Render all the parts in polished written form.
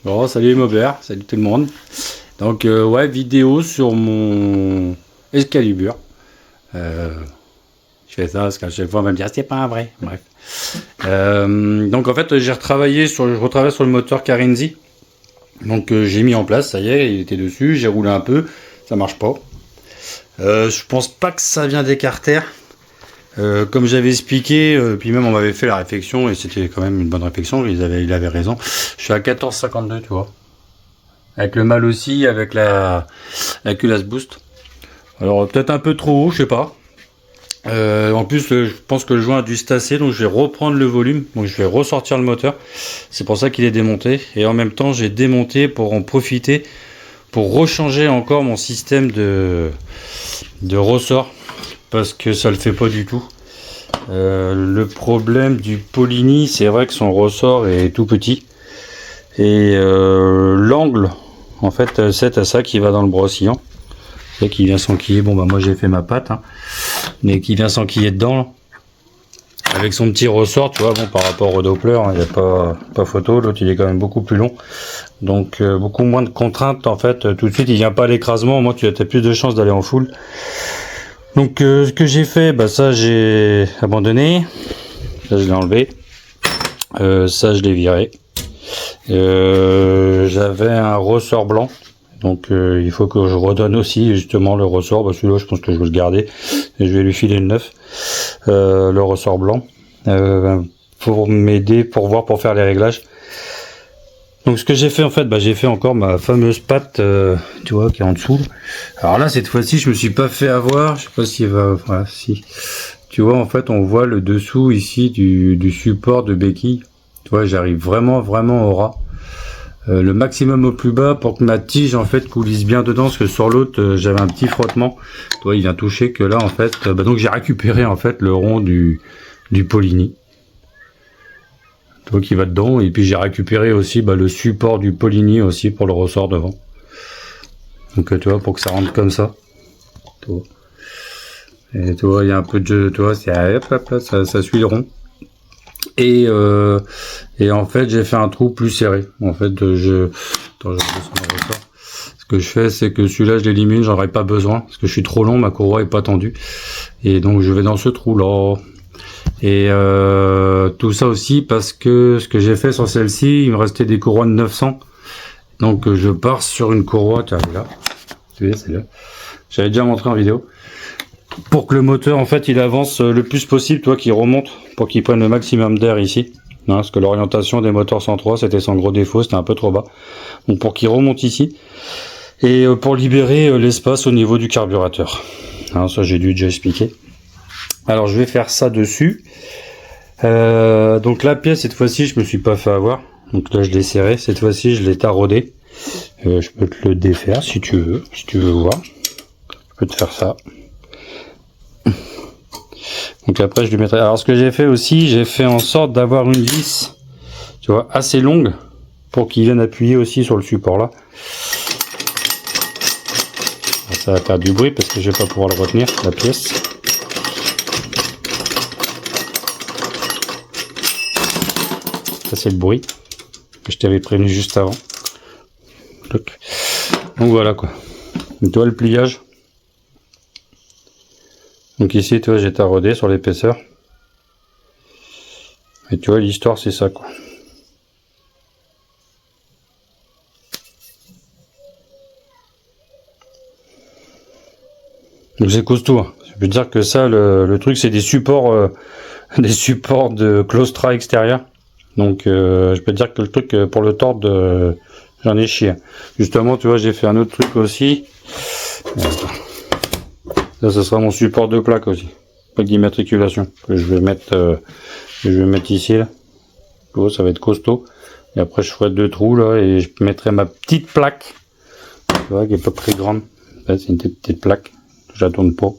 Bon, salut les mobers, salut tout le monde. Donc ouais, vidéo sur mon Excalibur. Je fais ça parce qu'à chaque fois on va me dire c'est pas un vrai. Bref. Donc en fait je retravaille sur le moteur Carenzi. Donc j'ai mis en place, ça y est, il était dessus, j'ai roulé un peu, ça marche pas. Je pense pas que ça vient des carters. Comme j'avais expliqué, puis même on m'avait fait la réflexion et c'était quand même une bonne réflexion, il avait raison. Je suis à 14,52 tu vois. Avec le mal aussi, avec la culasse boost. Alors peut-être un peu trop haut, je sais pas. En plus je pense que le joint a dû se tasser, donc je vais reprendre le volume, donc je vais ressortir le moteur. C'est pour ça qu'il est démonté. Et en même temps j'ai démonté pour en profiter, pour rechanger encore mon système de ressort. Parce que ça le fait pas du tout. Le problème du Polini, c'est vrai que son ressort est tout petit. Et l'angle, en fait, c'est à ça qui va dans le brossillon. C'est qui vient s'enquiller. Bon, bah moi j'ai fait ma patte, hein, mais qui vient s'enquiller dedans. Avec son petit ressort, tu vois, bon, par rapport au Doppler, il n'y a pas photo. L'autre, il est quand même beaucoup plus long. Donc, beaucoup moins de contraintes, en fait. Tout de suite, il vient pas à l'écrasement. Moi, tu as plus de chances d'aller en full. Donc ce que j'ai fait, bah ça j'ai abandonné, ça je l'ai enlevé, ça je l'ai viré. J'avais un ressort blanc, donc il faut que je redonne aussi justement le ressort. Bah, celui-là je pense que je vais le garder et je vais lui filer le neuf, le ressort blanc, pour m'aider, pour faire les réglages. Donc ce que j'ai fait en fait, bah, j'ai fait encore ma fameuse patte, tu vois, qui est en dessous. Alors là cette fois-ci je me suis pas fait avoir, je sais pas s'il va, voilà, si. Tu vois en fait on voit le dessous ici du support de béquille. Tu vois j'arrive vraiment au ras. Le maximum au plus bas pour que ma tige en fait coulisse bien dedans, parce que sur l'autre j'avais un petit frottement. Tu vois il vient toucher que là en fait, bah, donc j'ai récupéré en fait le rond du Polini. Donc il va dedans, et puis j'ai récupéré aussi le support du Polini aussi pour le ressort devant. Donc tu vois, pour que ça rentre comme ça. Tu vois. Et tu vois, il y a un peu de jeu, tu vois, c'est hop, ça suit le rond. Et en fait j'ai fait un trou plus serré. En fait attends, je descends le ressort. Ce que je fais, c'est que celui-là je l'élimine, j'en aurais pas besoin, parce que je suis trop long, ma courroie est pas tendue. Et donc je vais dans ce trou là. Et tout ça aussi parce que ce que j'ai fait sur celle-ci, il me restait des courroies de 900. Donc je pars sur une courroie, tiens, là. C'est là. J'avais déjà montré en vidéo. Pour que le moteur, en fait, il avance le plus possible, toi, qu'il remonte, pour qu'il prenne le maximum d'air ici. Non, parce que l'orientation des moteurs 103, c'était son gros défaut, c'était un peu trop bas. Donc pour qu'il remonte ici. Et pour libérer l'espace au niveau du carburateur. Hein, ça, j'ai dû déjà expliquer. Alors je vais faire ça dessus. Donc la pièce cette fois-ci je me suis pas fait avoir. Donc là je l'ai serré. Cette fois-ci je l'ai taraudé. Je peux te le défaire si tu veux voir. Je peux te faire ça. Donc après je lui mettrai. Alors ce que j'ai fait aussi, j'ai fait en sorte d'avoir une vis, tu vois, assez longue pour qu'il vienne appuyer aussi sur le support là. Alors, ça va faire du bruit parce que je vais pas pouvoir le retenir la pièce. Ça c'est le bruit que je t'avais prévenu juste avant. Donc voilà quoi. Donc, tu vois le pliage. Donc ici tu vois j'ai taraudé sur l'épaisseur. Et tu vois l'histoire c'est ça quoi. Donc c'est costaud. Hein. Je peux te dire que ça le truc c'est des supports de claustra extérieur. Donc je peux te dire que le truc pour le tordre j'en ai chié. Justement tu vois j'ai fait un autre truc aussi. Ça ce sera mon support de plaque aussi. Plaque d'immatriculation que je vais mettre je vais mettre ici là. Oh, ça va être costaud. Et après je ferai 2 trous là et je mettrai ma petite plaque. Tu vois, qui est pas très grande. Là, c'est une petite plaque. Je la tourne pas.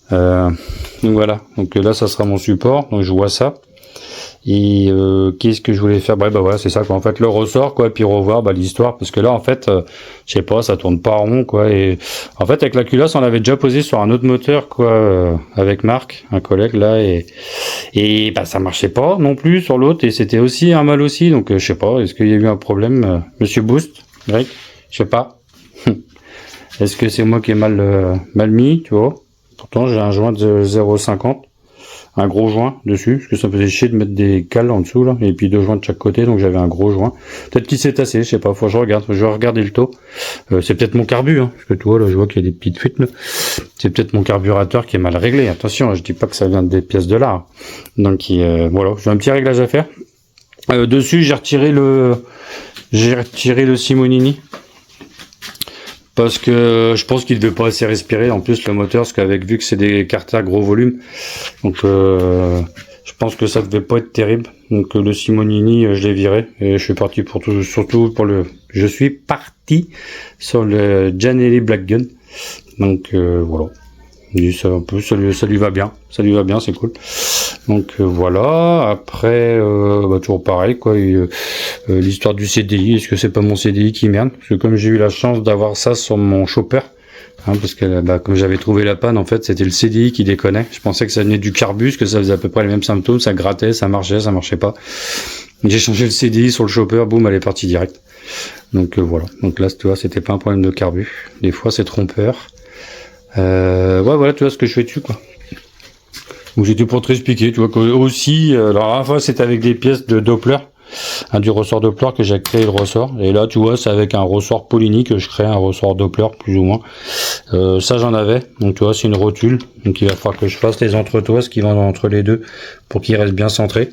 Donc voilà. Donc là ça sera mon support. Donc je vois ça. Et qu'est-ce que je voulais faire? Bah voilà, c'est ça quoi. En fait le ressort quoi, puis revoir l'histoire, parce que là en fait je sais pas, ça tourne pas rond quoi. Et en fait avec la culasse on l'avait déjà posé sur un autre moteur quoi, avec Marc, un collègue là, et bah ça marchait pas non plus sur l'autre, et c'était aussi un mal aussi. Donc je sais pas, est-ce qu'il y a eu un problème, Monsieur Boost, Greg? Je sais pas. Est-ce que c'est moi qui ai mal mis, tu vois? Pourtant j'ai un joint de 0,50. Un gros joint dessus, parce que ça me faisait chier de mettre des cales en dessous là, et puis 2 joints de chaque côté, donc j'avais un gros joint. Peut-être qu'il s'est tassé, je sais pas, faut que je regarde, je vais regarder le taux. C'est peut-être mon carbu, hein, parce que tu vois là, je vois qu'il y a des petites fuites là. C'est peut-être mon carburateur qui est mal réglé. Attention, je dis pas que ça vient des pièces de l'art. Donc voilà, j'ai un petit réglage à faire. Dessus, j'ai retiré le Simonini. Parce que je pense qu'il ne devait pas assez respirer en plus le moteur, parce qu'avec vu que c'est des carters gros volume, donc je pense que ça devait pas être terrible. Donc le Simonini je l'ai viré et je suis parti je suis parti sur le Janelli Black Gun. Donc voilà. Ça lui va bien, c'est cool. Donc voilà. Après toujours pareil quoi. L'histoire du CDI, est-ce que c'est pas mon CDI qui merde? Parce que comme j'ai eu la chance d'avoir ça sur mon chopper, hein, parce que comme j'avais trouvé la panne, en fait c'était le CDI qui déconnait. Je pensais que ça venait du carbus, que ça faisait à peu près les mêmes symptômes, ça grattait, ça marchait pas. J'ai changé le CDI sur le chopper, boum, elle est partie direct. Donc voilà. Donc là tu vois, c'était pas un problème de carbus. Des fois c'est trompeur. Ouais voilà, tu vois ce que je fais dessus quoi. Donc j'étais pour te expliquer, tu vois, que aussi, alors à la fois c'était avec des pièces de Doppler, du ressort Doppler que j'ai créé le ressort, et là tu vois c'est avec un ressort Polini que je crée un ressort Doppler plus ou moins. Ça j'en avais, donc tu vois c'est une rotule, donc il va falloir que je fasse les entretoises qui vont entre les deux pour qu'ils restent bien centrés.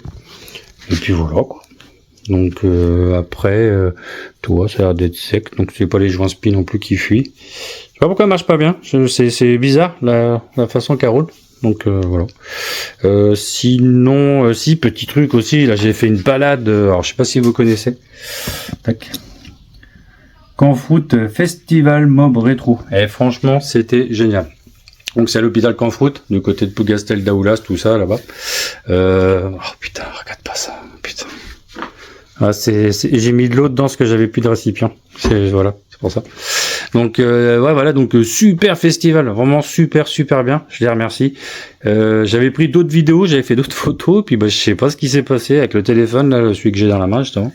Et puis voilà quoi. Donc après, tu vois ça a l'air d'être sec, donc c'est pas les joints spi non plus qui fuient. Je sais pas pourquoi ça marche pas bien, c'est bizarre la façon qu'elle roule. Donc voilà. Sinon, si petit truc aussi, là j'ai fait une balade. Alors je sais pas si vous connaissez. Tac. Canfroute Festival Mob Rétro. Et franchement, c'était génial. Donc c'est à l'hôpital Canfroute, du côté de Plougastel d'Aoulas, tout ça là-bas. Oh putain, regarde pas ça, putain. Ah, j'ai mis de l'eau dedans parce que j'avais plus de récipient. Voilà, c'est pour ça. Donc ouais voilà, donc super festival, vraiment super bien, je les remercie. J'avais pris d'autres vidéos, j'avais fait d'autres photos, puis je sais pas ce qui s'est passé avec le téléphone là, celui que j'ai dans la main justement.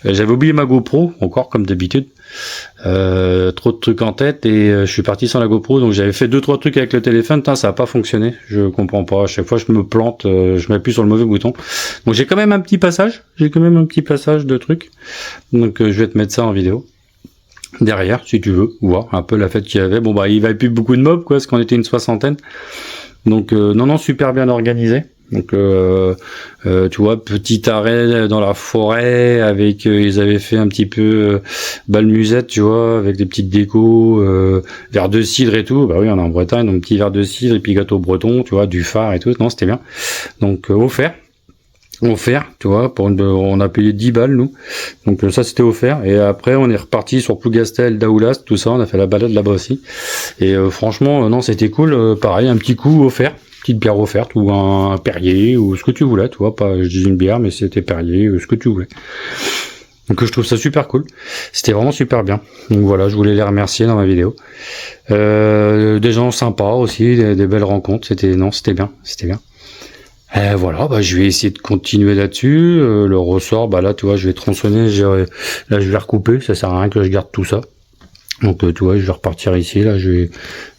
J'avais oublié ma GoPro, encore comme d'habitude. Trop de trucs en tête et je suis parti sans la GoPro, donc j'avais fait 2-3 trucs avec le téléphone, ça a pas fonctionné, je comprends pas, à chaque fois je me plante, je m'appuie sur le mauvais bouton. Donc j'ai quand même un petit passage de trucs, donc je vais te mettre ça en vidéo derrière si tu veux voir un peu la fête qu'il y avait. Bon il y avait plus beaucoup de mobs quoi, parce qu'on était une 60aine, donc non super bien organisé. Donc tu vois, petit arrêt dans la forêt avec ils avaient fait un petit peu bal musette, tu vois, avec des petites décos, verre de cidre et tout. Bah oui, on est en Bretagne, donc petit verre de cidre et puis gâteau breton, tu vois, du phare et tout. Non, c'était bien. Donc offert, tu vois, on a payé 10 balles nous. Donc ça c'était offert, et après on est reparti sur Plougastel, Daoulas, tout ça, on a fait la balade là-bas aussi. Et franchement non, c'était cool, pareil, un petit coup offert. Petite bière offerte ou un Perrier ou ce que tu voulais, tu vois, pas je dis une bière mais c'était Perrier ou ce que tu voulais. Donc je trouve ça super cool, c'était vraiment super bien. Donc voilà, je voulais les remercier dans ma vidéo. Des gens sympas aussi, des belles rencontres, c'était bien. Voilà, je vais essayer de continuer là-dessus. Le ressort, là tu vois, je vais tronçonner, là je vais recouper, ça sert à rien que je garde tout ça. Donc tu vois, je vais repartir ici, là je vais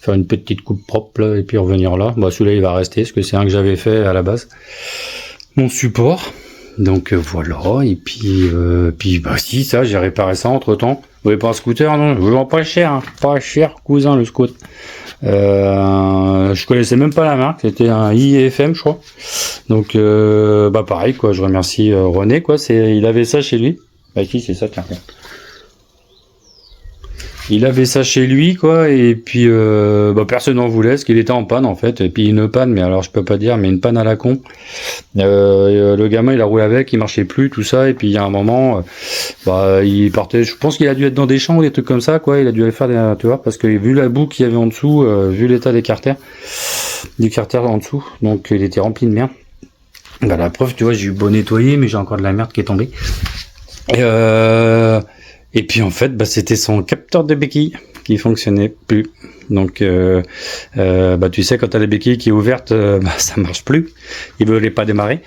faire une petite coupe propre là, et puis revenir là. Celui-là il va rester, parce que c'est un que j'avais fait à la base. Mon support. Donc voilà, et puis si ça, j'ai réparé ça entre temps. Vous voyez pas un scooter, non, je vous vends pas cher, cousin le scoot. Je connaissais même pas la marque, c'était un IFM je crois. Donc pareil quoi, je remercie René quoi, il avait ça chez lui. Ici c'est ça, tiens. il avait ça chez lui, quoi, et puis personne n'en voulait, parce qu'il était en panne, en fait, et puis une panne, mais alors je peux pas dire, mais une panne à la con. Le gamin, il a roulé avec, il marchait plus, tout ça, et puis il y a un moment, il partait, je pense qu'il a dû être dans des champs ou des trucs comme ça, quoi, il a dû aller faire des, tu vois, parce que vu la boue qu'il y avait en dessous, vu l'état des carters, du carter en dessous, donc il était rempli de merde. Bah, la preuve, tu vois, j'ai eu beau nettoyer, mais j'ai encore de la merde qui est tombée. Et puis en fait, c'était son capteur de béquille qui fonctionnait plus. Donc, tu sais, quand t'as la béquille qui est ouverte, ça marche plus. Il voulait pas démarrer.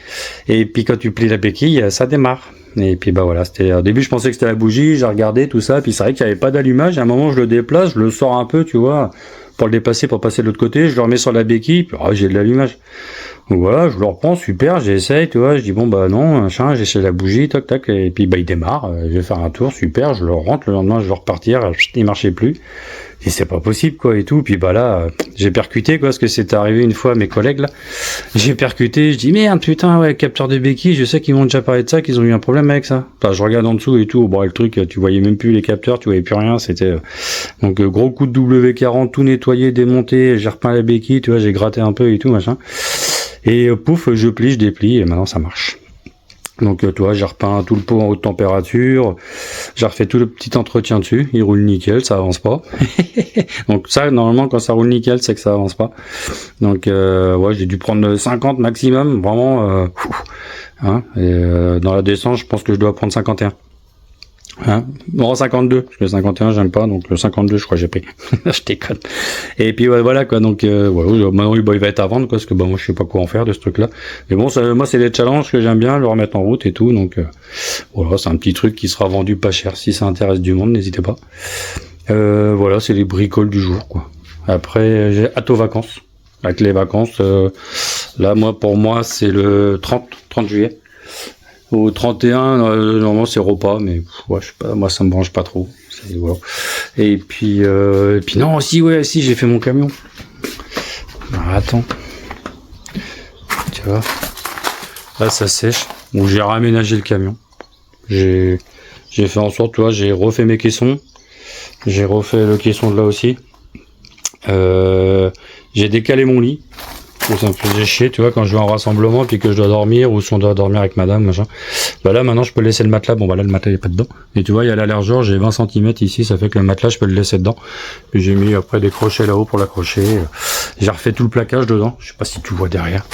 Et puis quand tu plies la béquille, ça démarre. Et puis voilà, c'était au début je pensais que c'était la bougie, j'ai regardé tout ça, puis c'est vrai qu'il n'y avait pas d'allumage. À un moment je le déplace, je le sors un peu, tu vois, pour le dépasser, pour passer de l'autre côté, je le remets sur la béquille, puis j'ai de l'allumage. Donc voilà, je le reprends, super, j'essaye, tu vois, je dis bon non, machin, j'essaie la bougie, tac tac, et puis il démarre, je vais faire un tour, super, je le rentre, le lendemain je vais repartir, il marchait plus, et c'est pas possible quoi et tout, puis là, j'ai percuté quoi, parce que c'est arrivé une fois à mes collègues là, j'ai percuté, je dis merde putain ouais, capteur de béquille, je sais qu'ils m'ont déjà parlé de ça, qu'ils ont eu un problème avec ça, je regarde en dessous et tout, le truc, tu voyais même plus les capteurs, tu voyais plus rien, c'était, donc gros coup de W40, tout nettoyé, démonté, j'ai repeint la béquille, tu vois, j'ai gratté un peu et tout machin. Et pouf, je plie, je déplie, et maintenant ça marche. Donc tu vois, j'ai repeint tout le pot en haute température, j'ai refait tout le petit entretien dessus, il roule nickel, ça avance pas. Donc ça, normalement, quand ça roule nickel, c'est que ça avance pas. Donc j'ai dû prendre 50 maximum, vraiment. Dans la descente, je pense que je dois prendre 51. Non, 52, parce que le 51 j'aime pas, donc le 52 je crois que j'ai pris. Je déconne. Et puis voilà quoi, donc maintenant il va être à vendre quoi, parce que moi je sais pas quoi en faire de ce truc là. Mais bon, moi c'est des challenges que j'aime bien, le remettre en route et tout, donc voilà, c'est un petit truc qui sera vendu pas cher. Si ça intéresse du monde, n'hésitez pas. Voilà, c'est les bricoles du jour quoi. Après j'ai hâte aux vacances. Avec les vacances, là pour moi c'est le 30 juillet. Au 31, normalement c'est repas, mais je sais pas, moi ça me branche pas trop. Voilà. Et puis non, si j'ai fait mon camion. Alors, attends, tu vois, là ça sèche. Donc j'ai raménagé le camion. J'ai fait en sorte, tu vois, j'ai refait mes caissons. J'ai refait le caisson de là aussi. J'ai décalé mon lit. Ça me faisait chier, tu vois, quand je vais en rassemblement puis que je dois dormir ou si on doit dormir avec madame, machin. Là maintenant je peux laisser le matelas, là le matelas il est pas dedans. Et tu vois, il y a la largeur, j'ai 20 cm ici, ça fait que le matelas je peux le laisser dedans. Puis j'ai mis après des crochets là-haut pour l'accrocher. J'ai refait tout le plaquage dedans, je sais pas si tu vois derrière.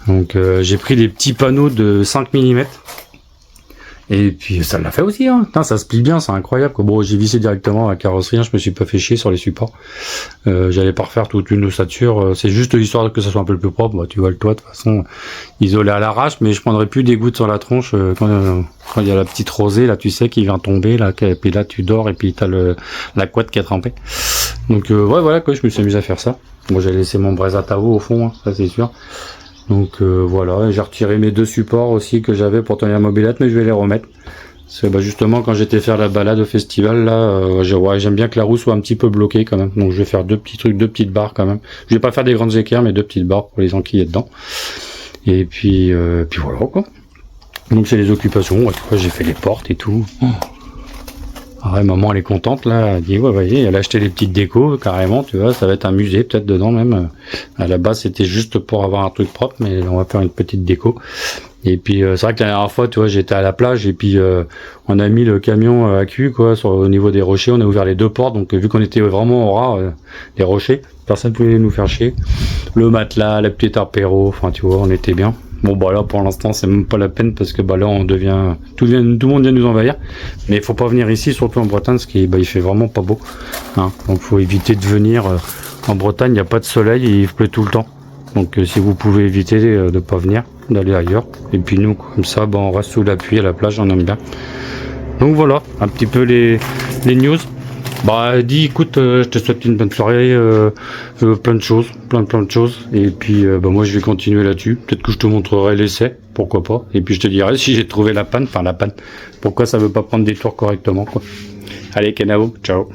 Donc j'ai pris des petits panneaux de 5 mm. Et puis ça l'a fait aussi, hein. Putain, ça se plie bien, c'est incroyable. Bon, j'ai vissé directement à la carrosserie, je me suis pas fait chier sur les supports. J'allais pas refaire toute une ossature, c'est juste l'histoire que ça soit un peu plus propre. Tu vois le toit de toute façon isolé à l'arrache, mais je prendrais plus des gouttes sur la tronche quand il y a la petite rosée là, tu sais, qui vient tomber là, et puis là tu dors et puis t'as la couette qui est trempée. Donc voilà quoi, je me suis amusé à faire ça. Bon, j'ai laissé mon braise à Tao au fond, hein, ça c'est sûr. Donc voilà, j'ai retiré mes 2 supports aussi que j'avais pour tenir la mobilette, mais je vais les remettre. Parce que justement quand j'étais faire la balade au festival là, j'aime bien que la roue soit un petit peu bloquée quand même. Donc je vais faire 2 petits trucs, 2 petites barres quand même. Je vais pas faire des grandes équerres, mais 2 petites barres pour les enquiller dedans. Et puis voilà quoi. Donc c'est les occupations, j'ai fait les portes et tout. Maman elle est contente là, elle dit voyez, elle a acheté des petites décos carrément, tu vois, ça va être un musée peut-être dedans même. À la base c'était juste pour avoir un truc propre, mais on va faire une petite déco. Et puis c'est vrai que la dernière fois, tu vois, j'étais à la plage et puis on a mis le camion à cul quoi, au niveau des rochers, on a ouvert les 2 portes, donc vu qu'on était vraiment au ras des rochers, personne ne pouvait nous faire chier. Le matelas, la petite apéro, enfin tu vois, on était bien. Bon là pour l'instant c'est même pas la peine parce que là on devient tout le monde vient nous envahir, mais il faut pas venir ici, surtout en Bretagne, parce qu'il il fait vraiment pas beau, hein. Donc faut éviter de venir en Bretagne, il n'y a pas de soleil et il pleut tout le temps, donc si vous pouvez éviter de pas venir, d'aller ailleurs. Et puis nous comme ça on reste sous la pluie à la plage, on aime bien. Donc voilà un petit peu les news. Dis écoute, je te souhaite une bonne soirée, plein de choses, plein de choses, et puis moi je vais continuer là-dessus, peut-être que je te montrerai l'essai, pourquoi pas, et puis je te dirai si j'ai trouvé la panne, pourquoi ça veut pas prendre des tours correctement quoi. Allez Kenavo, ciao.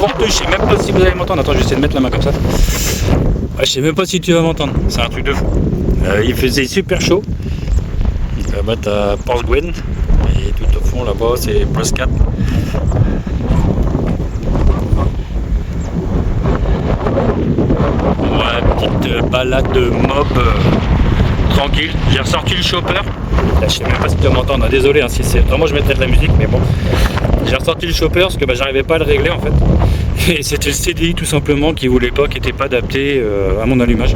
venteuse, je sais même pas si vous allez m'entendre. Attends, je vais essayer de mettre la main comme ça. Ouais, je sais même pas si tu vas m'entendre, c'est un truc de fou. Il faisait super chaud. Là-bas t'as Port Gwen et tout au fond là-bas c'est Prescott. Ouais, petite balade de mob tranquille. J'ai ressorti le chopper. Là, je sais même pas si tu vas m'entendre, désolé hein, si c'est vraiment je mettrais de la musique, mais bon. J'ai ressorti le chopper parce que j'arrivais pas à le régler en fait. Et c'était le CDI tout simplement qui voulait pas, qui était pas adapté à mon allumage.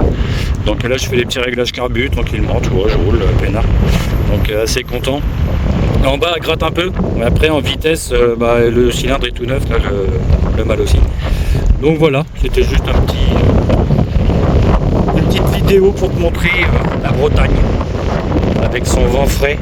Donc là je fais des petits réglages carbu tranquillement, tu vois, je roule peinard. Donc assez content. En bas elle gratte un peu, mais après en vitesse le cylindre est tout neuf, là, le mal aussi. Donc voilà, c'était juste une petite vidéo pour te montrer la Bretagne avec son vent frais.